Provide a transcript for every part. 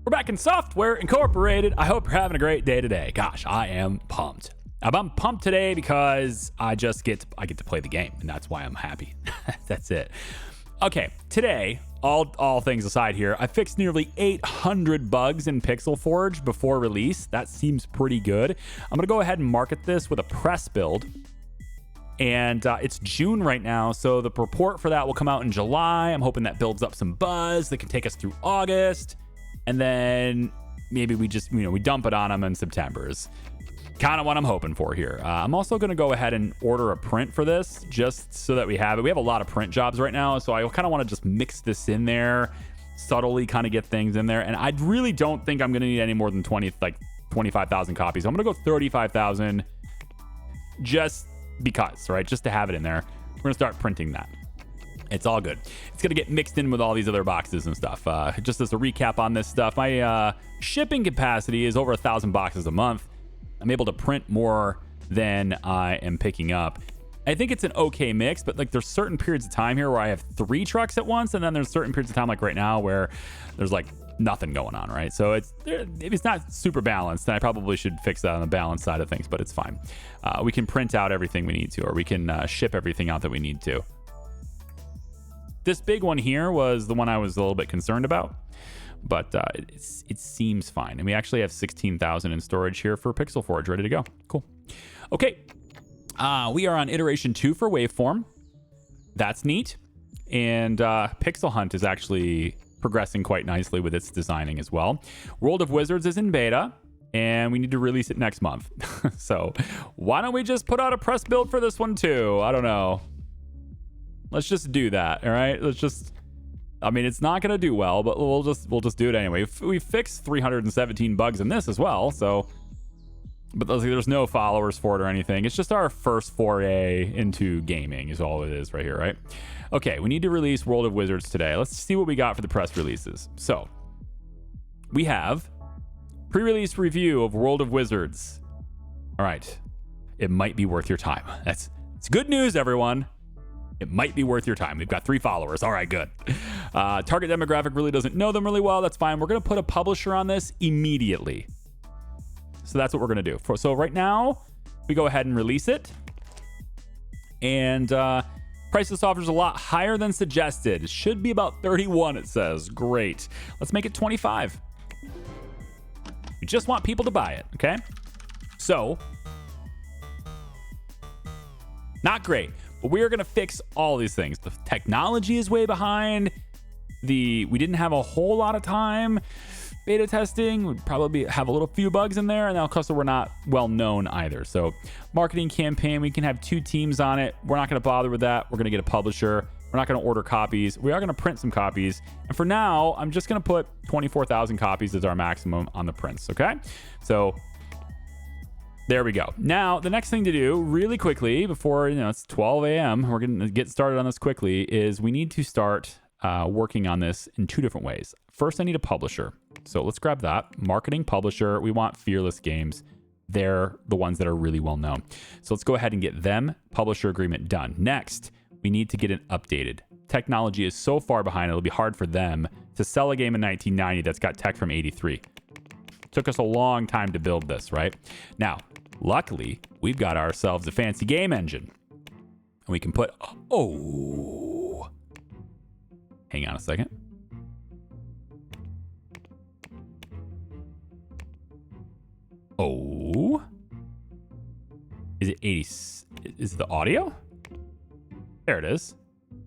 We're back in Software Incorporated. I hope you're having a great day today. Gosh, I am pumped. I'm pumped today because I get to play the game, and that's why I'm happy. That's it. Okay, today, all things aside here, I fixed nearly 800 bugs in Pixel Forge before release. That seems pretty good. I'm going to go ahead and market this with a press build. And it's June right now, so the report for that will come out in July. I'm hoping that builds up some buzz that can take us through August. And then maybe we just, we dump it on them in September is kind of what I'm hoping for here. I'm also going to go ahead and order a print for this just so that we have it. We have a lot of print jobs right now, so I kind of want to just mix this in there, subtly kind of get things in there. And I really don't think I'm going to need any more than 25,000 copies. I'm going to go 35,000 just because, right? Just to have it in there. We're going to start printing that. It's all good. It's going to get mixed in with all these other boxes and stuff. Just as a recap on this stuff, my shipping capacity is over 1,000 boxes a month. I'm able to print more than I am picking up. I think it's an okay mix, but like there's certain periods of time here where I have 3 trucks at once, and then there's certain periods of time like right now where there's like nothing going on, right? So it's not super balanced, and I probably should fix that on the balance side of things, but it's fine. We can print out everything we need to, or we can ship everything out that we need to. This big one here was the one I was a little bit concerned about, but it seems fine. And we actually have 16,000 in storage here for Pixel Forge, ready to go. Cool. Okay. We are on iteration 2 for Waveform. That's neat. And Pixel Hunt is actually progressing quite nicely with its designing as well. World of Wizards is in beta, and we need to release it next month. So why don't we just put out a press build for this one too? I don't know. Let's just do that, all right? It's not going to do well, but we'll just do it anyway. We fixed 317 bugs in this as well, so... But there's no followers for it or anything. It's just our first foray into gaming is all it is right here, right? Okay, we need to release World of Wizards today. Let's see what we got for the press releases. So, we have pre-release review of World of Wizards. All right, it might be worth your time. It's good news, everyone. It might be worth your time. We've got 3 followers. All right, good. Target demographic really doesn't know them really well. That's fine. We're going to put a publisher on this immediately. So that's what we're going to do. So right now, we go ahead and release it. And price this offer is a lot higher than suggested. It should be about 31, it says. Great. Let's make it 25. We just want people to buy it, okay? So, not great. But we are going to fix all these things. The technology is way behind. We didn't have a whole lot of time beta testing. We'd probably have a little few bugs in there, and also we're not well known either. So marketing campaign, we can have 2 teams on it. We're not going to bother with that. We're going to get a publisher. We're not going to order copies. We are going to print some copies. And for now, I'm just going to put 24,000 copies as our maximum on the prints, okay? So there we go. Now, the next thing to do really quickly before, it's 12 a.m., we're going to get started on this quickly, is we need to start working on this in 2 different ways. First, I need a publisher. So let's grab that. Marketing publisher. We want Fearless Games. They're the ones that are really well known. So let's go ahead and get them publisher agreement done. Next, we need to get it updated. Technology is so far behind, it'll be hard for them to sell a game in 1990 that's got tech from 83. Took us a long time to build this, right? Now, luckily, we've got ourselves a fancy game engine. And we can put... Oh! Hang on a second. Oh. Is it 80? Is it the audio? There it is.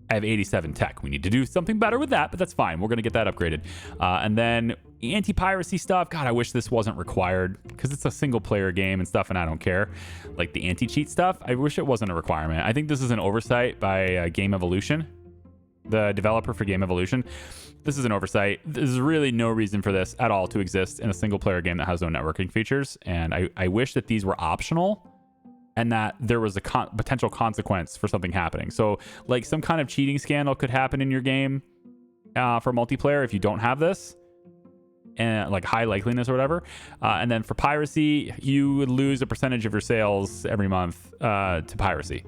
I have 87 tech. We need to do something better with that, but that's fine. We're going to get that upgraded. And then anti-piracy stuff. God, I wish this wasn't required because it's a single player game and stuff, and I don't care. Like the anti-cheat stuff, I wish it wasn't a requirement. I think this is an oversight by Game Evolution, the developer for Game Evolution. This is an oversight. There's really no reason for this at all to exist in a single player game that has no networking features. And I wish that these were optional and that there was a potential consequence for something happening. So like some kind of cheating scandal could happen in your game for multiplayer if you don't have this, and like high likeliness or whatever. And then for piracy, you would lose a percentage of your sales every month to piracy.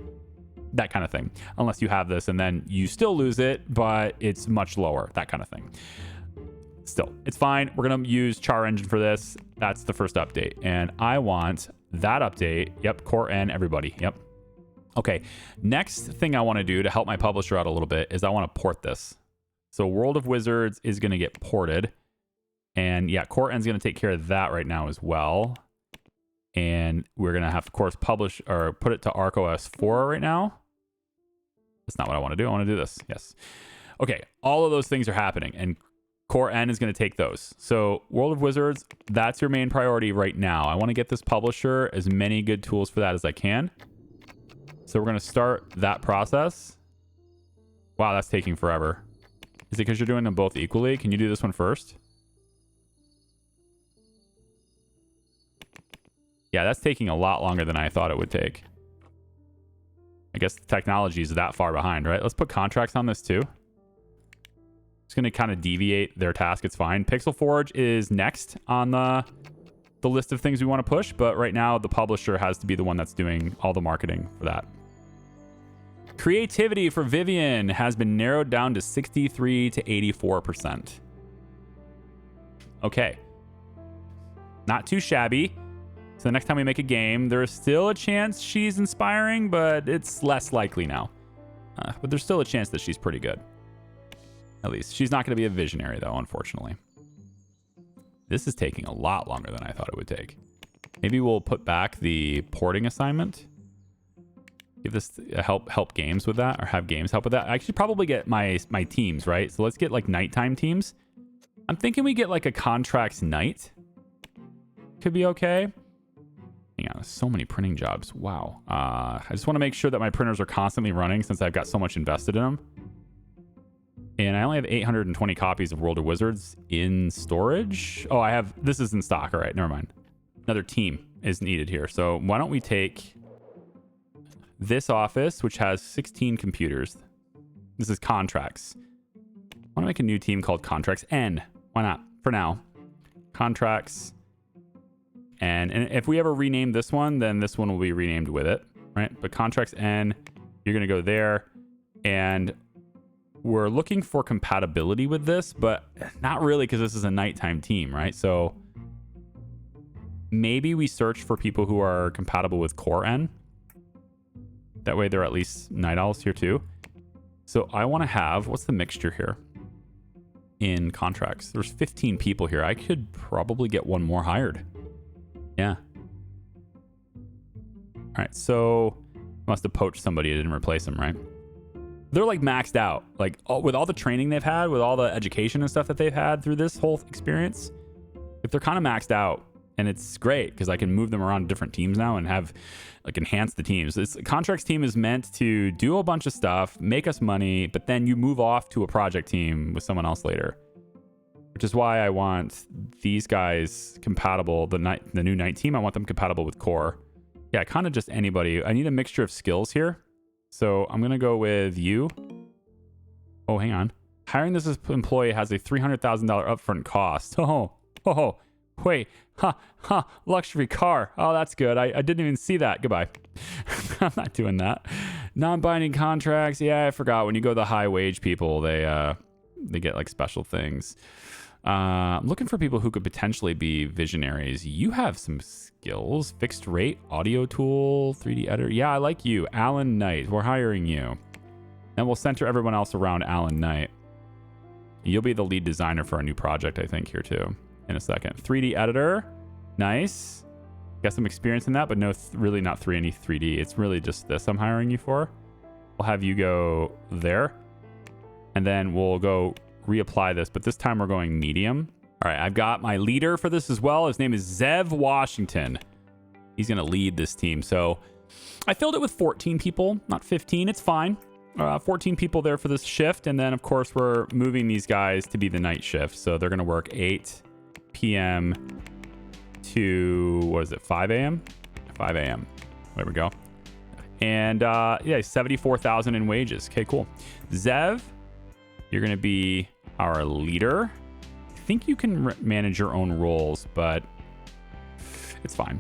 That kind of thing, unless you have this and then you still lose it, but it's much lower, that kind of thing. still, it's fine. We're going to use char engine for this. That's the first update. And I want that update. Yep. Core N, everybody. Yep. Okay. Next thing I want to do to help my publisher out a little bit is I want to port this. So World of Wizards is going to get ported. And yeah, Core N is going to take care of that right now as well. And we're going to have, of course, publish or put it to ArcOS 4 right now. That's not what I want to do. I want to do this. Yes. Okay. All of those things are happening. And Core N is going to take those. So World of Wizards, that's your main priority right now. I want to get this publisher as many good tools for that as I can. So we're going to start that process. Wow, that's taking forever. Is it because you're doing them both equally? Can you do this one first? Yeah, that's taking a lot longer than I thought it would take. I guess the technology is that far behind, right? Let's put contracts on this too. It's going to kind of deviate their task. It's fine. Pixel Forge is next on the list of things we want to push, but right now the publisher has to be the one that's doing all the marketing for that. Creativity for Vivian has been narrowed down to 63 to 84%. Okay. Not too shabby. So the next time we make a game, there is still a chance she's inspiring, but it's less likely now. But there's still a chance that she's pretty good. At least. She's not going to be a visionary, though, unfortunately. This is taking a lot longer than I thought it would take. Maybe we'll put back the porting assignment. Give this help games with that, or have games help with that. I should probably get my teams, right? So let's get like nighttime teams. I'm thinking we get like a contracts night. Could be okay. Hang on, so many printing jobs. Wow. I just want to make sure that my printers are constantly running since I've got so much invested in them. And I only have 820 copies of World of Wizards in storage. Oh, I have... This is in stock. All right, never mind. Another team is needed here. So why don't we take this office, which has 16 computers. This is contracts. I want to make a new team called Contracts N. Why not? For now. Contracts. And if we ever rename this one, then this one will be renamed with it, right? But Contracts N, you're going to go there. And we're looking for compatibility with this, but not really, because this is a nighttime team, right? So maybe we search for people who are compatible with Core N. That way they're at least night owls here too. So I want to have, what's the mixture here in contracts? There's 15 people here. I could probably get one more hired. Yeah. All right, so must have poached somebody. I didn't replace them, right? They're like maxed out. Like with all the training they've had, with all the education and stuff that they've had through this whole experience, if they're kind of maxed out, and it's great because I can move them around to different teams now and have like enhance the teams. This contracts team is meant to do a bunch of stuff, make us money, but then you move off to a project team with someone else later. Which is why I want these guys compatible. The new night team, I want them compatible with core. Yeah, kind of just anybody. I need a mixture of skills here. So I'm going to go with you. Oh, hang on. Hiring this employee has a $300,000 upfront cost. Oh, wait. Luxury car. Oh, that's good. I didn't even see that. Goodbye. I'm not doing that. Non-binding contracts. Yeah, I forgot. When you go the high wage people, they get like special things. I'm looking for people who could potentially be visionaries. You have some skills. Fixed rate, audio tool, 3D editor. Yeah, I like you. Alan Knight. We're hiring you. And we'll center everyone else around Alan Knight. You'll be the lead designer for our new project, I think, here too, in a second. 3D editor. Nice. Got some experience in that, but no, really not any 3D. It's really just this I'm hiring you for. We'll have you go there. And then we'll go reapply this, but this time we're going medium. All right, I've got my leader for this as well. His name is Zev Washington. He's going to lead this team. So I filled it with 14 people, not 15. It's fine. 14 people there for this shift. And then, of course, we're moving these guys to be the night shift. So they're going to work 8 p.m. to, what is it, 5 a.m.? 5 a.m. There we go. And yeah, 74,000 in wages. Okay, cool. Zev, you're going to be our leader. I think you can manage your own roles, but it's fine.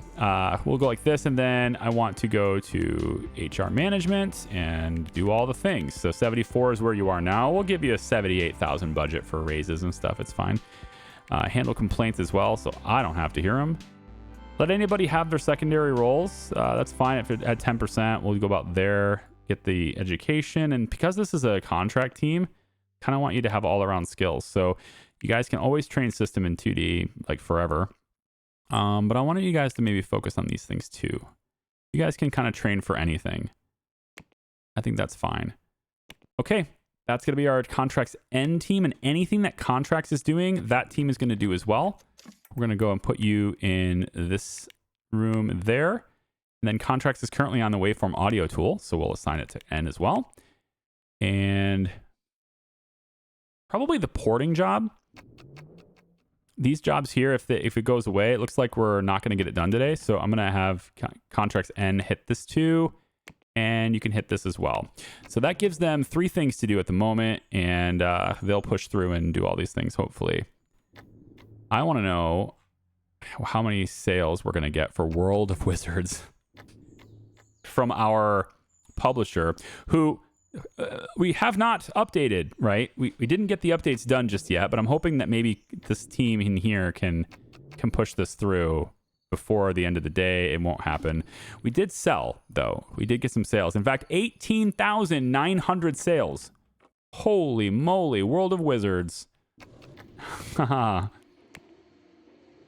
We'll go like this, and then I want to go to HR management and do all the things. So 74 is where you are now. We'll give you a 78,000 budget for raises and stuff. It's fine. Handle complaints as well, so I don't have to hear them. Let anybody have their secondary roles. That's fine. If it at 10%, we'll go about there. Get the education. And because this is a contract team, kind of want you to have all-around skills. So you guys can always train system in 2D, like forever. But I wanted you guys to maybe focus on these things too. You guys can kind of train for anything. I think that's fine. Okay, that's going to be our contracts end team, and anything that contracts is doing, that team is going to do as well. We're going to go and put you in this room there. And then contracts is currently on the waveform audio tool, so we'll assign it to N as well. And probably the porting job. These jobs here, if it goes away, it looks like we're not going to get it done today. So I'm going to have contracts N hit this too, and you can hit this as well. So that gives them 3 things to do at the moment, and they'll push through and do all these things, hopefully. I want to know how many sales we're going to get for World of Wizards from our publisher, who we have not updated, right? We didn't get the updates done just yet, but I'm hoping that maybe this team in here can push this through before the end of the day. It won't happen. We did sell, though. We did get some sales. In fact, 18,900 sales. Holy moly, World of Wizards.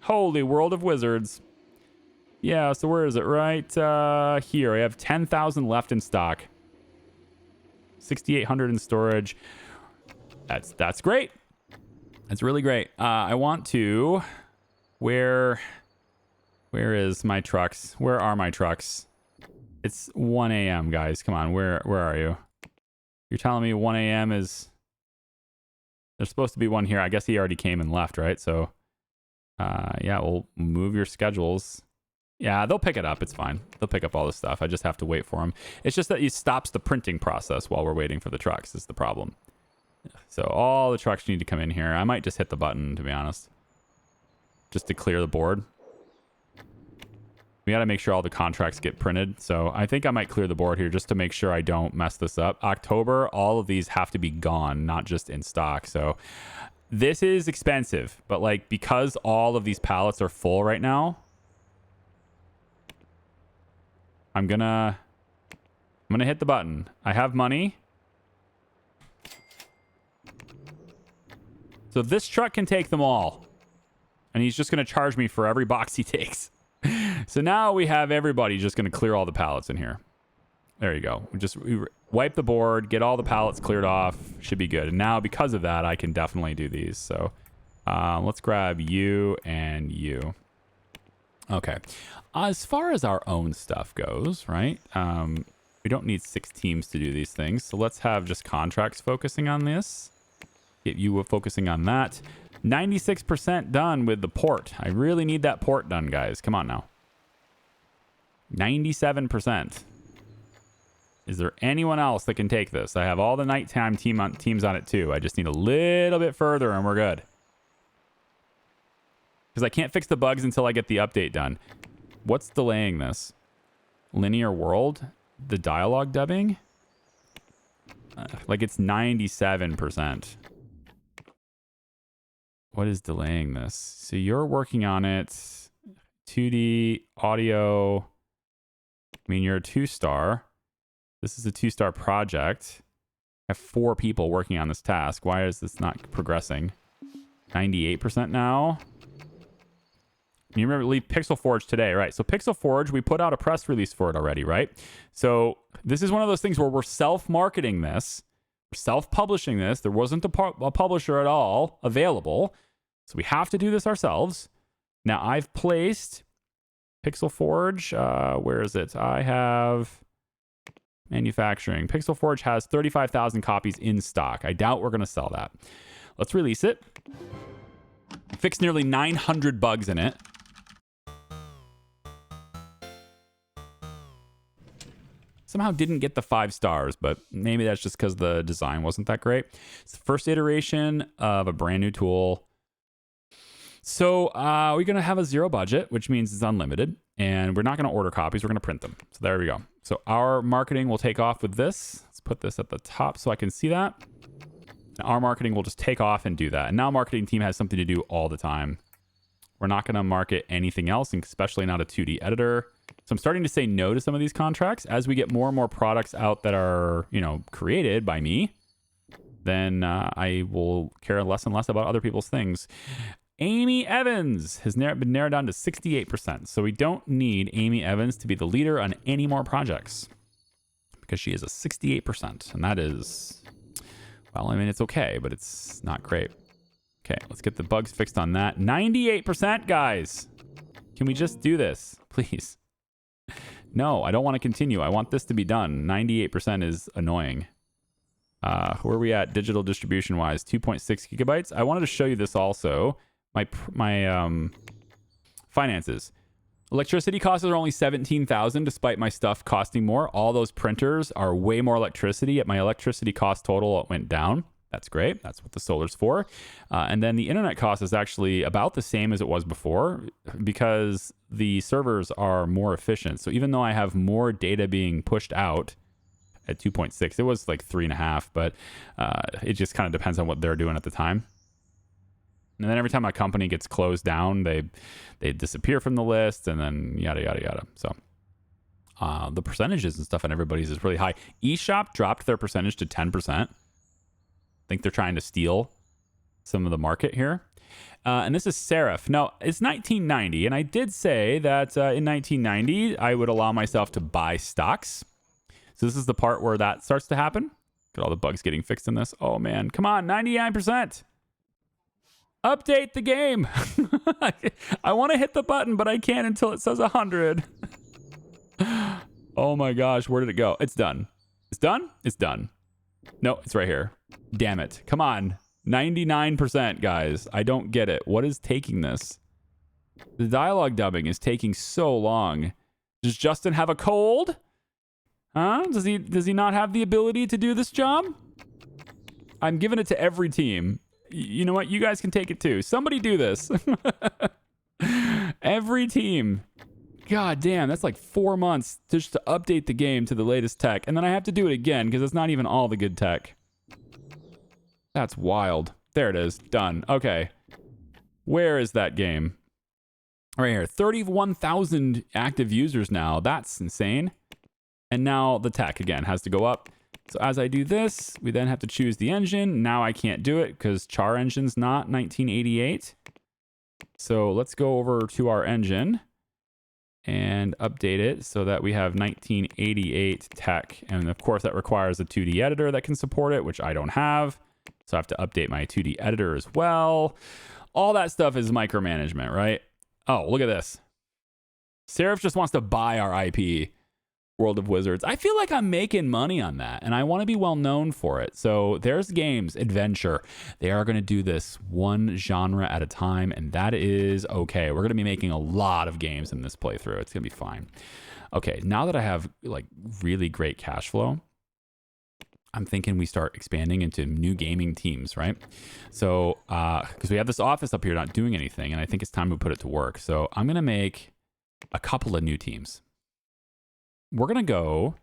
Holy World of Wizards. Yeah, so where is it? Right here. I have 10,000 left in stock. 6,800 in storage. That's great. That's really great. I want to... Where is my trucks? Where are my trucks? It's 1 a.m., guys. Come on, where are you? You're telling me 1 a.m. is... There's supposed to be one here. I guess he already came and left, right? So, yeah, we'll move your schedules. Yeah, they'll pick it up. It's fine. They'll pick up all this stuff. I just have to wait for them. It's just that it stops the printing process while we're waiting for the trucks is the problem. So all the trucks need to come in here. I might just hit the button, to be honest, just to clear the board. We got to make sure all the contracts get printed. So I think I might clear the board here just to make sure I don't mess this up. October, all of these have to be gone, not just in stock. So this is expensive, but like because all of these pallets are full right now, I'm gonna hit the button. I have money. So this truck can take them all. And he's just gonna charge me for every box he takes. So now we have everybody just gonna clear all the pallets in here. There you go. We wipe the board, get all the pallets cleared off. Should be good. And now because of that, I can definitely do these. So let's grab you and you. Okay. As far as our own stuff goes, right? We don't need 6 teams to do these things. So let's have just contracts focusing on this. Get you focusing on that. 96% done with the port. I really need that port done, guys. Come on now. 97%. Is there anyone else that can take this? I have all the nighttime teams on it too. I just need a little bit further and we're good. Because I can't fix the bugs until I get the update done. What's delaying this? Linear World? The dialogue dubbing? Like it's 97%. What is delaying this? So you're working on it. 2D, audio. I mean, you're a 2-star. This is a 2-star project. I have 4 people working on this task. Why is this not progressing? 98% now. You remember leave Pixel Forge today, right? So Pixel Forge, we put out a press release for it already, right? So this is one of those things where we're self-marketing this. We're self-publishing this. There wasn't a publisher at all available. So we have to do this ourselves. Now I've placed Pixel Forge. Where is it? I have manufacturing. Pixel Forge has 35,000 copies in stock. I doubt we're going to sell that. Let's release it. Fixed nearly 900 bugs in it. Somehow didn't get the 5 stars, but maybe that's just because the design wasn't that great. It's the first iteration of a brand new tool. So we're going to have a 0 budget, which means it's unlimited. And we're not going to order copies. We're going to print them. So there we go. So our marketing will take off with this. Let's put this at the top so I can see that. And our marketing will just take off and do that. And now marketing team has something to do all the time. We're not going to market anything else, especially not a 2D editor. So I'm starting to say no to some of these contracts. As we get more and more products out that are, you know, created by me, then I will care less and less about other people's things. Amy Evans has been narrowed down to 68%. So we don't need Amy Evans to be the leader on any more projects because she is a 68%. And that is, well, I mean, it's okay, but it's not great. Okay, let's get the bugs fixed on that. 98%, guys. Can we just do this, please? No, I don't want to continue. I want this to be done. 98% is annoying. Where are we at digital distribution wise? 2.6 gigabytes. I wanted to show you this also. My finances. Electricity costs are only 17,000 despite my stuff costing more. All those printers are way more electricity, yet my electricity cost total went down. That's great. That's what the solar's for. And then the internet cost is actually about the same as it was before because the servers are more efficient. So even though I have more data being pushed out at 2.6, it was like 3.5, but it just kind of depends on what they're doing at the time. And then every time a company gets closed down, they disappear from the list and then yada, yada, yada. So the percentages and stuff on everybody's is really high. eShop dropped their percentage to 10%. I think they're trying to steal some of the market here. And this is Serif. Now, it's 1990, and I did say that in 1990, I would allow myself to buy stocks. So this is the part where that starts to happen. Look at all the bugs getting fixed in this. Oh, man. Come on, 99%. Update the game. I want to hit the button, but I can't until it says 100. Oh, my gosh. Where did it go? It's done. It's done? It's done. No, it's right here. Damn it. Come on. 99%, guys. I don't get it. What is taking this? The dialogue dubbing is taking so long. Does Justin have a cold? Huh? Does he not have the ability to do this job? I'm giving it to every team. You know what? You guys can take it too. Somebody do this. Every team. God damn, that's like 4 months just to update the game to the latest tech. And then I have to do it again because it's not even all the good tech. That's wild. There it is. Done. Okay. Where is that game? Right here. 31,000 active users now. That's insane. And now the tech, again, has to go up. So as I do this, we then have to choose the engine. Now I can't do it because Char Engine's not 1988. So let's go over to our engine and update it so that we have 1988 tech. And of course, that requires a 2D editor that can support it, which I don't have. So I have to update my 2D editor as well. All that stuff is micromanagement, right? Oh, look at this. Serif just wants to buy our IP, World of Wizards. I feel like I'm making money on that, and I want to be well known for it. So there's games, adventure. They are going to do this one genre at a time, and that is okay. We're going to be making a lot of games in this playthrough. It's going to be fine. Okay, now that I have like really great cash flow, I'm thinking we start expanding into new gaming teams, right? So, because we have this office up here not doing anything, and I think it's time to put it to work. So I'm going to make a couple of new teams. We're going to go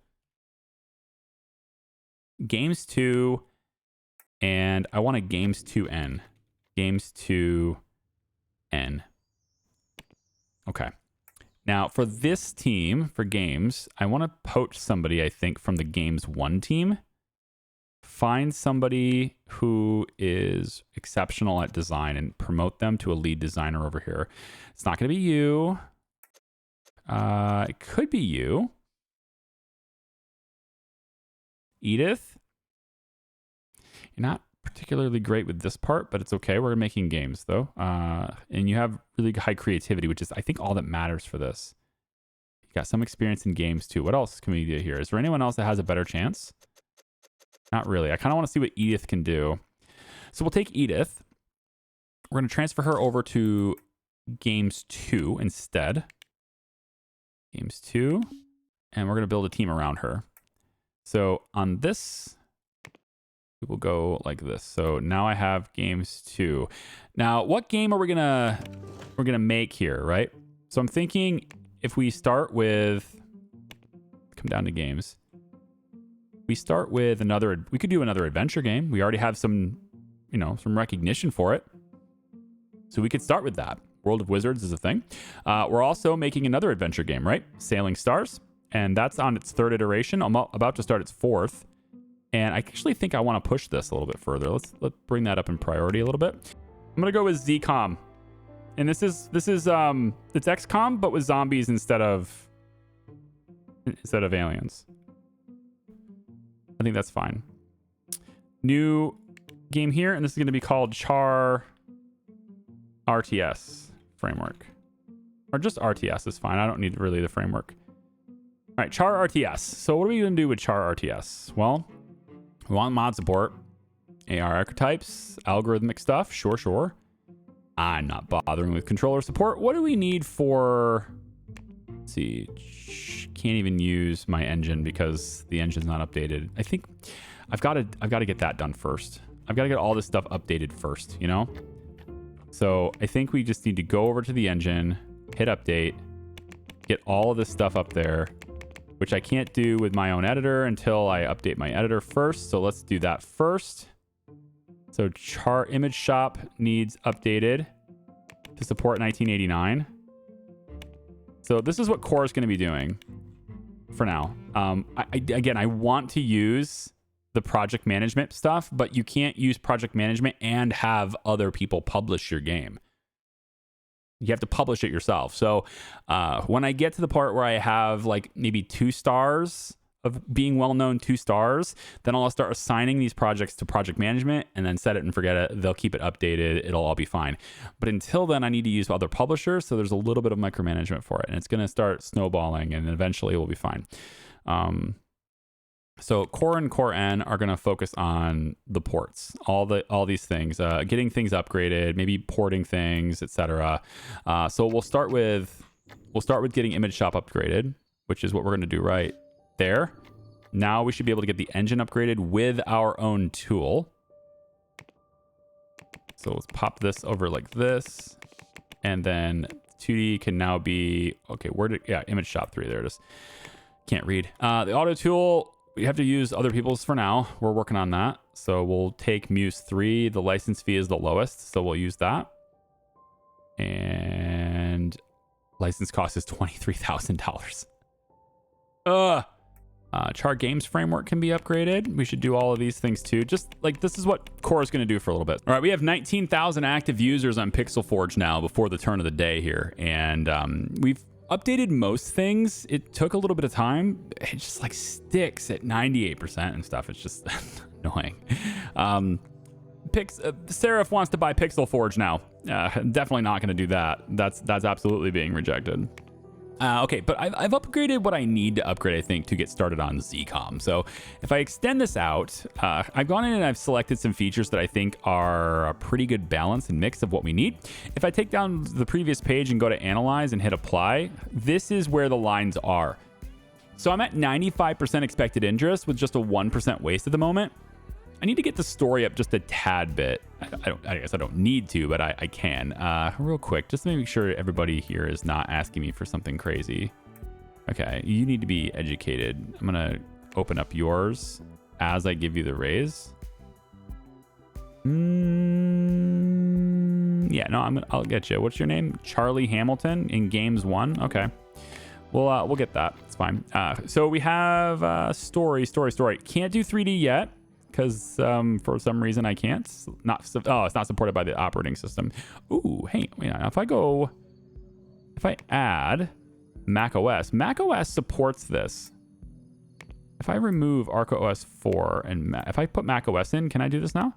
Games 2, and I want a Games 2N. Games 2N. Okay. Now, for this team, for games, I want to poach somebody, I think, from the Games 1 team. Find somebody who is exceptional at design and promote them to a lead designer over here. It's not going to be you. It could be you. Edith. You're not particularly great with this part, but it's okay. We're making games, though. And you have really high creativity, which is, I think, all that matters for this. You got some experience in games, too. What else can we do here? Is there anyone else that has a better chance? Not really. I kind of want to see what Edith can do. So we'll take Edith. We're going to transfer her over to Games 2 instead. Games 2. And we're going to build a team around her. So on this, we will go like this. So now I have Games 2. Now, what game are we're gonna make here, right? So I'm thinking if we start with, come down to games. we start with another, we could do another adventure game. We already have some, you know, some recognition for it. So we could start with that. World of Wizards is a thing. We're also making another adventure game, right? Sailing Stars. And that's on its 3rd iteration. I'm about to start its 4th. And I actually think I want to push this a little bit further. Let's bring that up in priority a little bit. I'm going to go with ZCOM. And this is it's XCOM, but with zombies instead of aliens. I think that's fine. New game here, and this is going to be called Char RTS framework. Or just RTS is fine. I don't need really the framework. All right, Char RTS. So what are we going to do with Char RTS? Well, we want mod support, AR archetypes, algorithmic stuff. Sure. I'm not bothering with controller support. What do we need for... Let's see. Can't even use my engine because the engine's not updated. I think I've got to get that done first. I've got to get all this stuff updated first, you know? So I think we just need to go over to the engine, hit update, get all of this stuff up there, which I can't do with my own editor until I update my editor first. So let's do that first. So Char Image Shop needs updated to support 1989. So this is what Core is going to be doing for now. Again, I want to use the project management stuff, but you can't use project management and have other people publish your game. You have to publish it yourself. So when I get to the part where I have like maybe 2 stars of being well-known, 2 stars, then I'll start assigning these projects to project management and then set it and forget it. They'll keep it updated. It'll all be fine. But until then, I need to use other publishers. So there's a little bit of micromanagement for it, and it's going to start snowballing, and eventually it will be fine. So Core and Core N are going to focus on the ports, all these things, getting things upgraded, maybe porting things, etc. So we'll start with getting Image Shop upgraded, which is what we're going to do right there. Now we should be able to get the engine upgraded with our own tool. So let's pop this over like this, and then 2D can now be okay. Image Shop 3? There it is. Can't read. The auto tool. We have to use other people's for now. We're working on that. So we'll take Muse 3. The license fee is the lowest, so we'll use that. And license cost is $23,000. Char Games framework can be upgraded. We should do all of these things too. Just like this is what Core is going to do for a little bit. All right, we have 19,000 active users on Pixel Forge now before the turn of the day here. And we've updated most things. It took a little bit of time. It just like sticks at 98% and stuff. It's just annoying. Seraph wants to buy Pixel Forge now. Definitely not going to do that. That's absolutely being rejected. Okay, but I've upgraded what I need to upgrade, I think, to get started on ZCOM. So if I extend this out, I've gone in and I've selected some features that I think are a pretty good balance and mix of what we need. If I take down the previous page and go to Analyze and hit Apply, this is where the lines are. So I'm at 95% expected interest with just a 1% waste at the moment. I need to get the story up just a tad bit. I guess I don't need to, but I can. Real quick, just to make sure everybody here is not asking me for something crazy. Okay, you need to be educated. I'm gonna open up yours as I give you the raise. Yeah, no, I'll get you. What's your name? Charlie Hamilton in Games 1. Okay, we'll get that. It's fine. So we have story. Can't do 3D yet, because for some reason I can't. It's not supported by the operating system. Ooh, hey, if I add macOS supports this. If I remove ArcoOS 4 and if I put macOS in, can I do this now?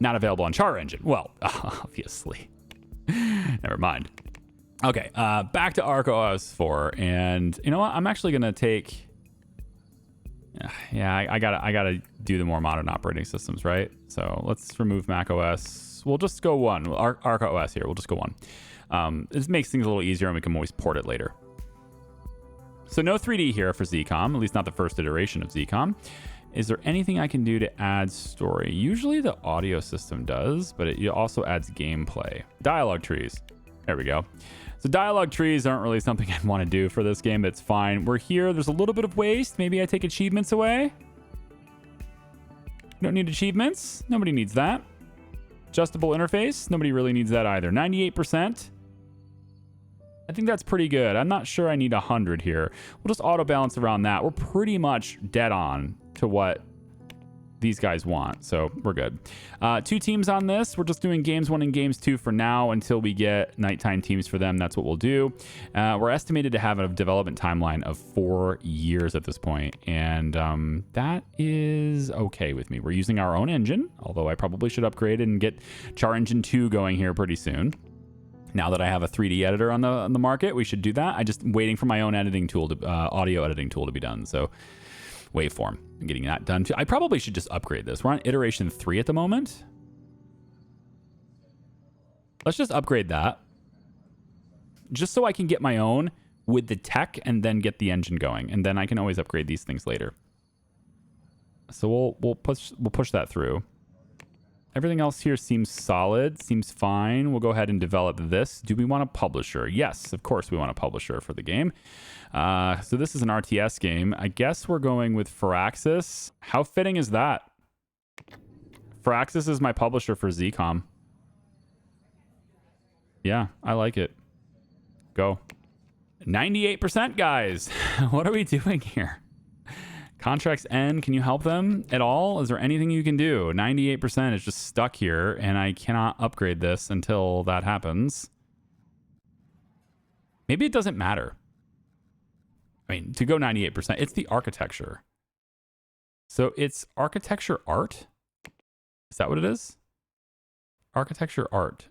Not available on Char Engine. Well, obviously. Never mind. Okay, back to ArcoOS 4, and you know what? I'm actually gonna take. Yeah, I gotta do the more modern operating systems, right? So let's remove macOS. We'll just go 1. ArcoOS here. We'll just go 1. This makes things a little easier, and we can always port it later. So no 3D here for ZCOM, at least not the first iteration of ZCOM. Is there anything I can do to add story? Usually the audio system does, but it also adds gameplay. Dialogue trees. There we go. So dialogue trees aren't really something I want to do for this game. That's fine. We're here. There's a little bit of waste. Maybe I take achievements away. Don't need achievements. Nobody needs that. Adjustable interface. Nobody really needs that either. 98%. I think that's pretty good. I'm not sure I need 100 here. We'll just auto balance around that. We're pretty much dead on to what these guys want, so we're good. 2 teams on this. We're just doing games 1 and games 2 for now until we get nighttime teams for them. That's what we'll do. We're estimated to have a development timeline of 4 years at this point, and that is okay with me. We're using our own engine, although I probably should upgrade and get Char Engine 2 going here pretty soon. Now that I have a 3D editor on the market, we should do that. I'm just waiting for my own editing tool, audio editing tool to be done. So waveform, I'm getting that done too. I probably should just upgrade this. We're on iteration 3 at the moment. Let's just upgrade that. Just so I can get my own with the tech and then get the engine going. And then I can always upgrade these things later. So we'll push that through. Everything else here seems solid, seems fine. We'll go ahead and develop this. Do we want a publisher? Yes, of course we want a publisher for the game. So this is an RTS game. I guess we're going with Firaxis. How fitting is that? Firaxis is my publisher for ZCOM. Yeah, I like it. Go. 98%, guys. What are we doing here? Contracts end. Can you help them at all? Is there anything you can do? 98% is just stuck here, and I cannot upgrade this until that happens. Maybe it doesn't matter. I mean, to go 98%, it's the architecture. So it's architecture art? Is that what it is? Architecture art.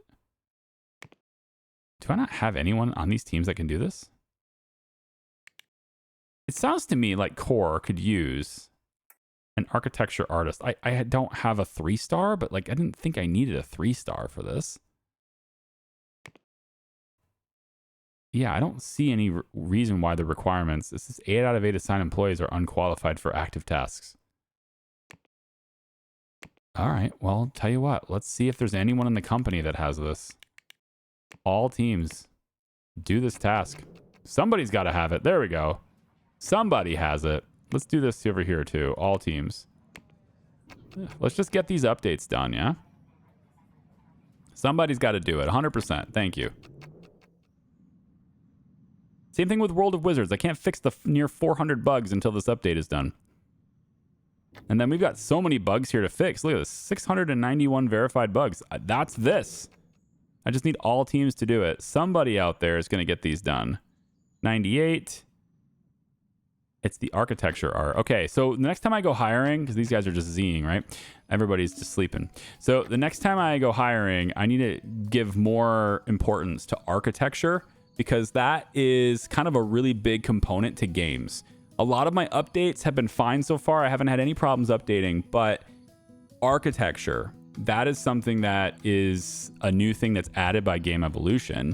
Do I not have anyone on these teams that can do this? It sounds to me like Core could use an architecture artist. I don't have a 3-star, but like I didn't think I needed a 3-star for this. Yeah, I don't see any reason why the requirements. This is 8 out of 8 assigned employees are unqualified for active tasks. All right, well, tell you what. Let's see if there's anyone in the company that has this. All teams do this task. Somebody's got to have it. There we go. Somebody has it. Let's do this over here too. All teams. Let's just get these updates done, yeah? Somebody's got to do it. 100%. Thank you. Same thing with World of Wizards. I can't fix the near 400 bugs until this update is done. And then we've got so many bugs here to fix. Look at this. 691 verified bugs. That's this. I just need all teams to do it. Somebody out there is going to get these done. 98. It's the architecture art. Okay, so the next time I go hiring, because these guys are just Zing, right? Everybody's just sleeping. So the next time I go hiring, I need to give more importance to architecture because that is kind of a really big component to games. A lot of my updates have been fine so far. I haven't had any problems updating, but architecture, that is something that is a new thing that's added by Game Evolution.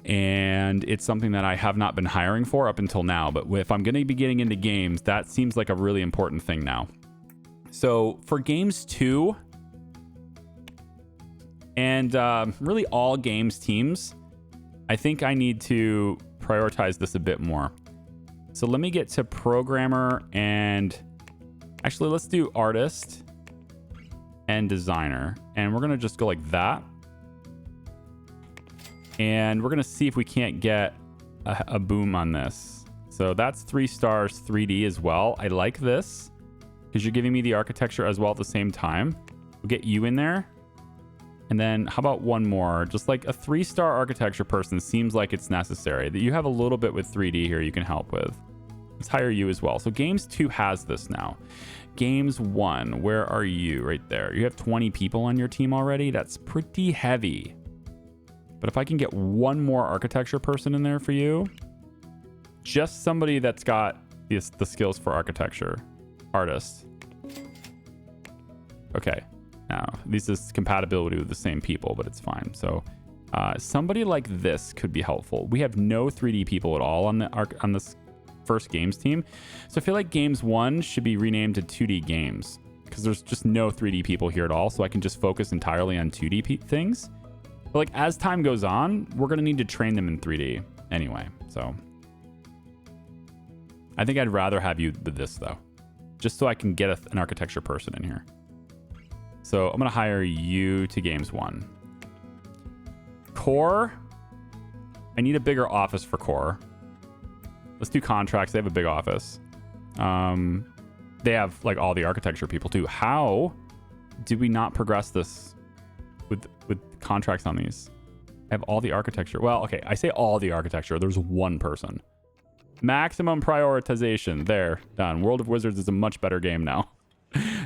And it's something that I have not been hiring for up until now. But if I'm going to be getting into games, that seems like a really important thing now. So for games 2 and really all games teams, I think I need to prioritize this a bit more. So let me get to programmer and actually let's do artist and designer. And we're going to just go like that. And we're going to see if we can't get a boom on this. So that's 3 stars 3D as well. I like this because you're giving me the architecture as well at the same time. We'll get you in there. And then how about one more? Just like a 3-star architecture person seems like it's necessary. That you have a little bit with 3D here you can help with. Let's hire you as well. So Games 2 has this now. Games 1, where are you? Right there. You have 20 people on your team already. That's pretty heavy. But if I can get one more architecture person in there for you, just somebody that's got the skills for architecture. Artist. Okay. Now, this is compatibility with the same people, but it's fine. So somebody like this could be helpful. We have no 3D people at all on this first games team. So I feel like games 1 should be renamed to 2D games because there's just no 3D people here at all. So I can just focus entirely on 2D things. But like as time goes on, we're going to need to train them in 3D anyway. So I think I'd rather have you with this though, just so I can get an architecture person in here. So I'm going to hire you to games 1. Core. I need a bigger office for core. Let's do contracts. They have a big office. They have like all the architecture people too. How did we not progress this with contracts on these? I have all the architecture. Well, okay. I say all the architecture. There's one person. Maximum prioritization. There. Done. World of Wizards is a much better game now.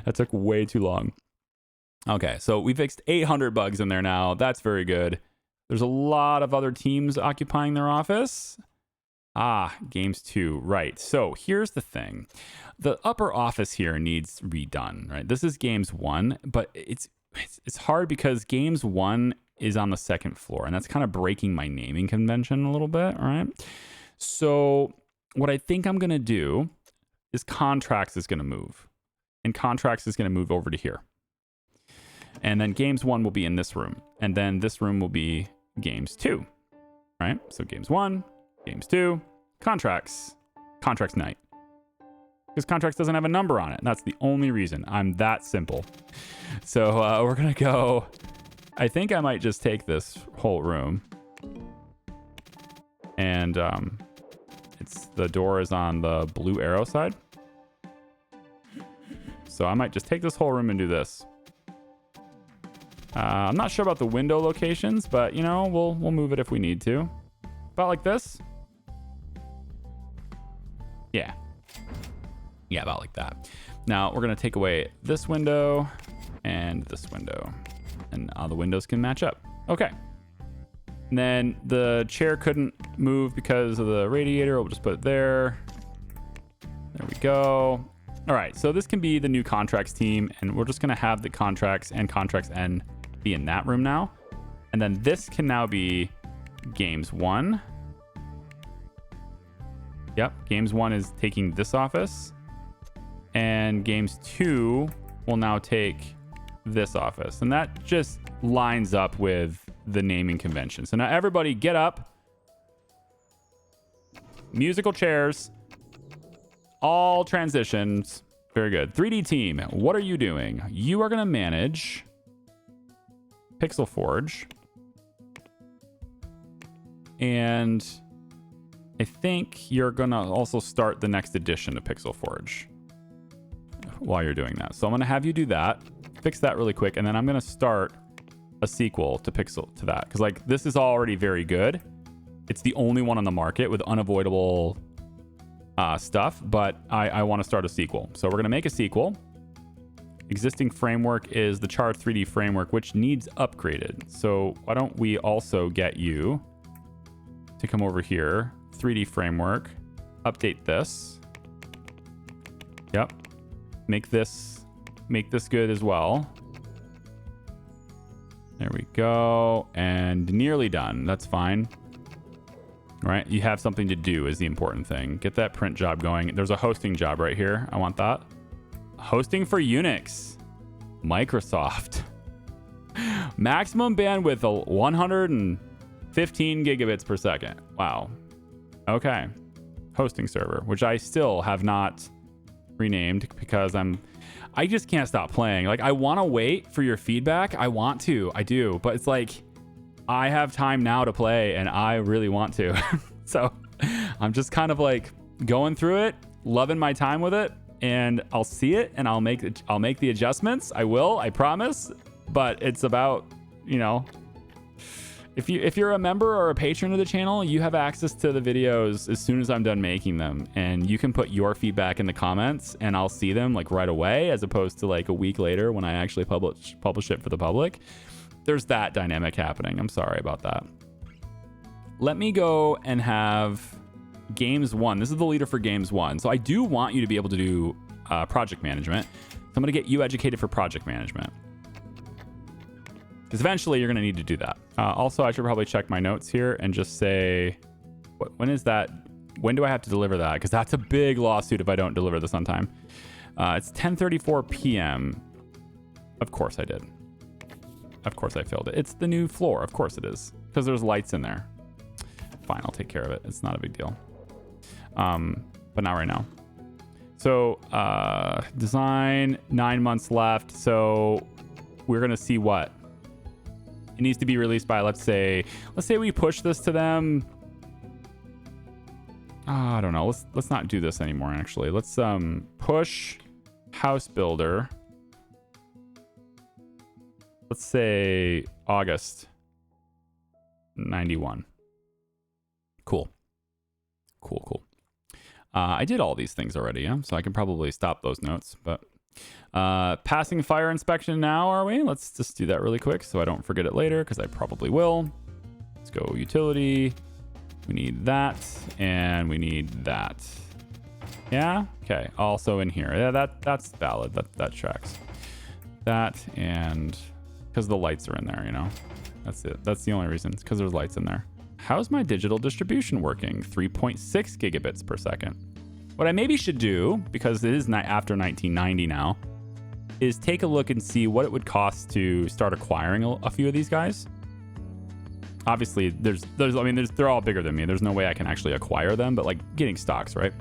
That took way too long. Okay. So we fixed 800 bugs in there now. That's very good. There's a lot of other teams occupying their office. Games 2. Right. So here's the thing. The upper office here needs redone, right? This is games 1, but it's hard because games 1 is on the second floor, and that's kind of breaking my naming convention a little bit, all right? So what I think I'm going to do is contracts is going to move, and contracts is going to move over to here. And then games 1 will be in this room, and then this room will be games 2, right? So games 1, games 2, contracts night. Because contracts doesn't have a number on it. And that's the only reason. I'm that simple. So we're going to go. I think I might just take this whole room. And the door is on the blue arrow side. So I might just take this whole room and do this. I'm not sure about the window locations, but you know, we'll move it if we need to. About like this. Yeah. Yeah, about like that. Now we're going to take away this window and this window, and all the windows can match up. Okay. And then the chair couldn't move because of the radiator. We'll just put it there. There we go. All right. So this can be the new contracts team, and we're just going to have the contracts and contracts N be in that room now. And then this can now be games 1. Yep. Games 1 is taking this office. And games 2 will now take this office. And that just lines up with the naming convention. So now everybody get up. Musical chairs. All transitions. Very good. 3D team, what are you doing? You are going to manage Pixel Forge. And I think you're going to also start the next edition of Pixel Forge while you're doing that. So I'm going to have you do that, fix that really quick, and then I'm going to start a sequel to that, because like this is already very good. It's the only one on the market with unavoidable stuff, but I want to start a sequel. So we're going to make a sequel. Existing framework is the Char 3D framework, which needs upgraded. So why don't we also get you to come over here, 3D framework, update this. Yep. Make this good as well. There we go. And nearly done. That's fine. All right. You have something to do is the important thing. Get that print job going. There's a hosting job right here. I want that. Hosting for Unix. Microsoft. Maximum bandwidth 115 gigabits per second. Wow. Okay. Hosting server, which I still have not renamed because I just can't stop playing. Like, I want to wait for your feedback. I want to. I do. But it's like, I have time now to play and I really want to. So I'm just kind of like going through it, loving my time with it, and I'll see it and I'll make the adjustments. I will, I promise. But it's about, you know, if you're a member or a patron of the channel, you have access to the videos as soon as I'm done making them, and you can put your feedback in the comments and I'll see them like right away, as opposed to like a week later when I actually publish it for the public. There's that dynamic happening. I'm sorry about that. Let me go and have games 1. This is the leader for games 1. So I do want you to be able to do project management. So I'm going to get you educated for project management, because eventually you're going to need to do that. Also, I should probably check my notes here and just say, when is that? When do I have to deliver that? Because that's a big lawsuit if I don't deliver this on time. It's 10:34 p.m. Of course I did. Of course I failed it. It's the new floor. Of course it is. Because there's lights in there. Fine, I'll take care of it. It's not a big deal. But not right now. So, design, 9 months left. So we're going to see what it needs to be released by. Let's say we push this to them. I don't know. Let's not do this anymore. Actually, let's push house builder. Let's say August 91. Cool. I did all these things already, yeah? So I can probably stop those notes. But passing fire inspection now, are we? Let's just do that really quick so I don't forget it later, because I probably will. Let's go utility. We need that, and we need that. Yeah? Okay. Also in here. Yeah, that's valid. That tracks. That, and because the lights are in there, you know? That's it. That's the only reason. It's because there's lights in there. How's my digital distribution working? 3.6 gigabits per second. What I maybe should do, because it is after 1990 now, is take a look and see what it would cost to start acquiring a few of these guys. Obviously, they're all bigger than me. There's no way I can actually acquire them, but like getting stocks, right?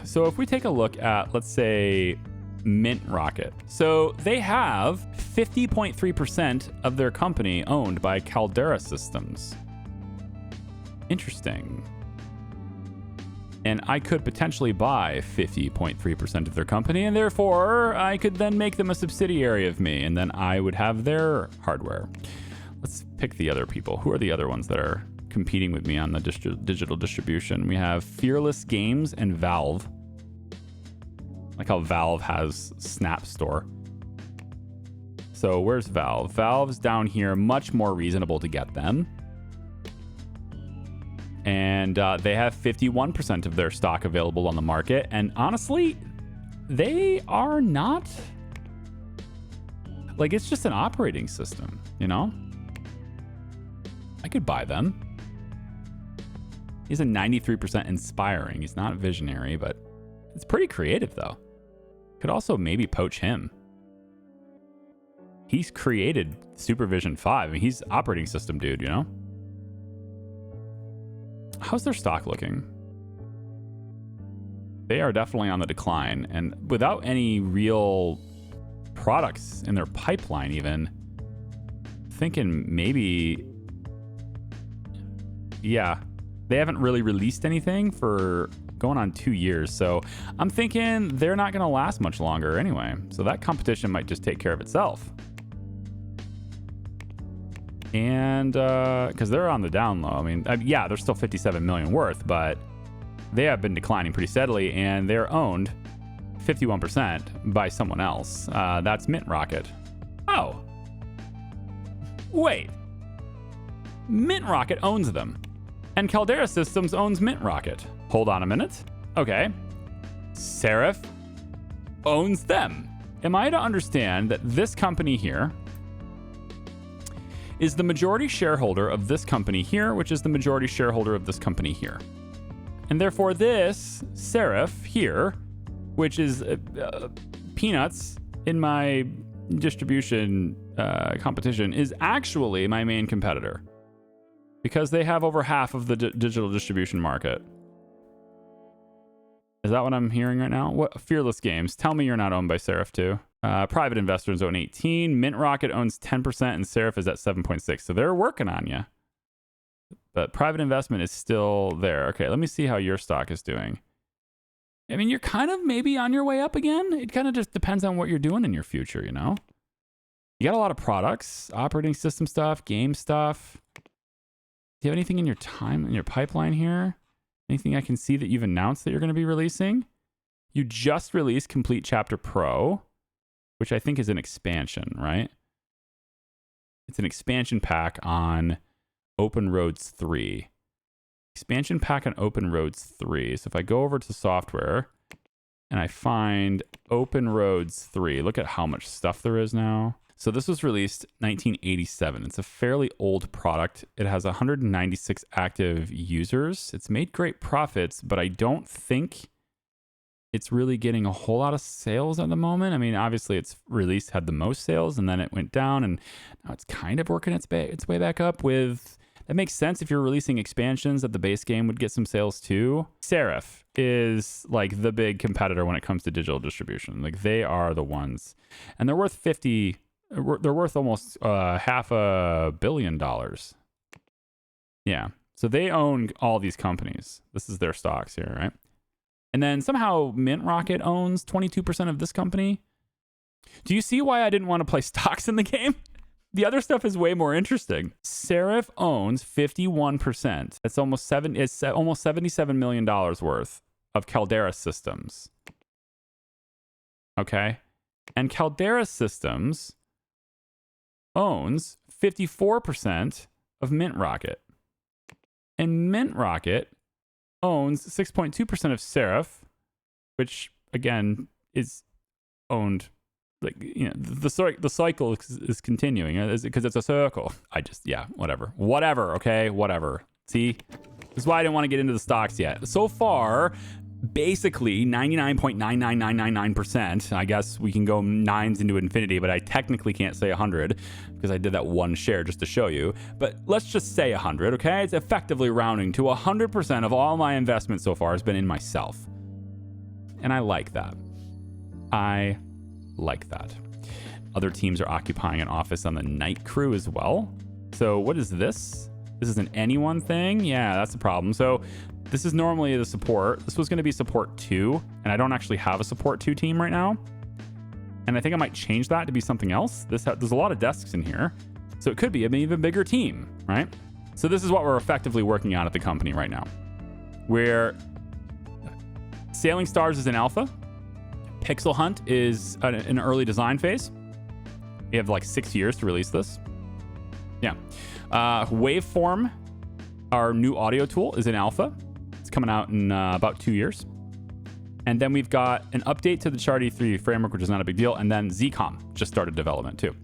So if we take a look at, let's say, Mint Rocket. So they have 50.3% of their company owned by Caldera Systems. Interesting. And I could potentially buy 50.3% of their company, and therefore I could then make them a subsidiary of me, and then I would have their hardware. Let's pick the other people. Who are the other ones that are competing with me on the digital distribution? We have Fearless Games and Valve. Like how Valve has Snap Store. So where's Valve? Valve's down here, much more reasonable to get them. And they have 51% of their stock available on the market. And honestly, they are not... Like, it's just an operating system, you know? I could buy them. He's a 93% inspiring. He's not visionary, but it's pretty creative, though. Could also maybe poach him. He's created Supervision 5. I mean, he's operating system dude, you know? How's their stock looking? They are definitely on the decline, and without any real products in their pipeline even, thinking maybe... Yeah, they haven't really released anything for going on 2 years, so I'm thinking they're not going to last much longer anyway, so that competition might just take care of itself. And because they're on the down low. I mean, yeah, they're still 57 million worth, but they have been declining pretty steadily, and they're owned 51% by someone else. That's Mint Rocket. Oh, wait, Mint Rocket owns them, and Caldera Systems owns Mint Rocket. Hold on a minute. Okay, Serif owns them. Am I to understand that this company here is the majority shareholder of this company here, which is the majority shareholder of this company here? And therefore this Serif here, which is peanuts in my distribution competition, is actually my main competitor, because they have over half of the digital distribution market. Is that what I'm hearing right now? What? Fearless Games, tell me you're not owned by Serif too. Private investors own 18. Mint Rocket owns 10%, and Serif is at 7.6. So they're working on you. But private investment is still there. Okay, let me see how your stock is doing. I mean, you're kind of maybe on your way up again. It kind of just depends on what you're doing in your future, you know? You got a lot of products, operating system stuff, game stuff. Do you have anything in your pipeline here? Anything I can see that you've announced that you're going to be releasing? You just released Complete Chapter Pro, which I think is an expansion, right? It's an expansion pack on Open Roads 3. Expansion pack on Open Roads 3. So if I go over to software and I find Open Roads 3, look at how much stuff there is now. So this was released 1987. It's a fairly old product. It has 196 active users. It's made great profits, but I don't think it's really getting a whole lot of sales at the moment. I mean, obviously its release had the most sales, and then it went down, and now it's kind of working its way back up with... That makes sense if you're releasing expansions, that the base game would get some sales too. Serif is like the big competitor when it comes to digital distribution. Like, they are the ones, and they're worth 50 they're worth almost $500 million. Yeah. So they own all these companies. This is their stocks here, right? And then somehow Mint Rocket owns 22% of this company. Do you see why I didn't want to play stocks in the game? The other stuff is way more interesting. Serif owns 51%. It's almost $77 million worth of Caldera Systems. Okay. And Caldera Systems owns 54% of Mint Rocket. And Mint Rocket owns 6.2% of Serif, which again is owned, like, you know, the cycle is continuing because it's a circle. Whatever. Okay, whatever. See, this is why I didn't want to get into the stocks yet. So far, basically 99.99999%. I guess we can go nines into infinity, but I technically can't say 100 because I did that one share just to show you. But let's just say 100, okay? It's effectively rounding to 100% of all my investment so far has been in myself. And I like that. I like that. Other teams are occupying an office on the night crew as well. So what is this? This is an anyone thing? Yeah, that's the problem. So this is normally the support. This was going to be support 2, and I don't actually have a support 2 team right now. And I think I might change that to be something else. There's a lot of desks in here, so it could be an even bigger team, right? So this is what we're effectively working on at the company right now, where Sailing Stars is in alpha. Pixel Hunt is an early design phase. We have like 6 years to release this. Yeah. Waveform, our new audio tool, is in alpha. It's coming out in about 2 years. And then we've got an update to the Chart E3 framework, which is not a big deal. And then ZCOM just started development too.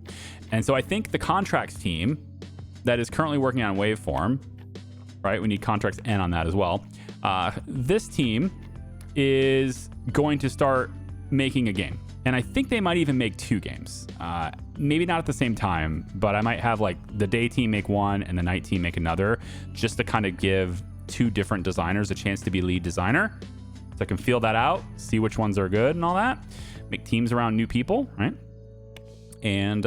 And so I think the contracts team that is currently working on Waveform, right? We need contracts N on that as well. This team is going to start making a game. And I think they might even make 2 games. Maybe not at the same time, but I might have like the day team make one and the night team make another, just to kind of give 2 different designers a chance to be lead designer. So I can feel that out, see which ones are good and all that. Make teams around new people, right? And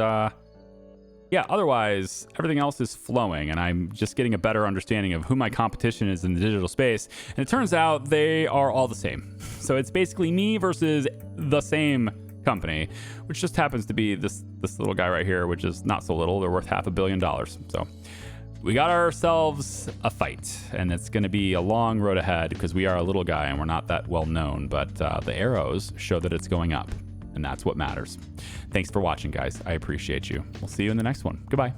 yeah, otherwise, everything else is flowing, and I'm just getting a better understanding of who my competition is in the digital space. And it turns out they are all the same. So it's basically me versus the same company, which just happens to be this little guy right here, which is not so little. They're worth $500 million. So we got ourselves a fight, and it's going to be a long road ahead because we are a little guy and we're not that well known, but the arrows show that it's going up, and that's what matters. Thanks for watching, guys. I appreciate you. We'll see you in the next one. Goodbye.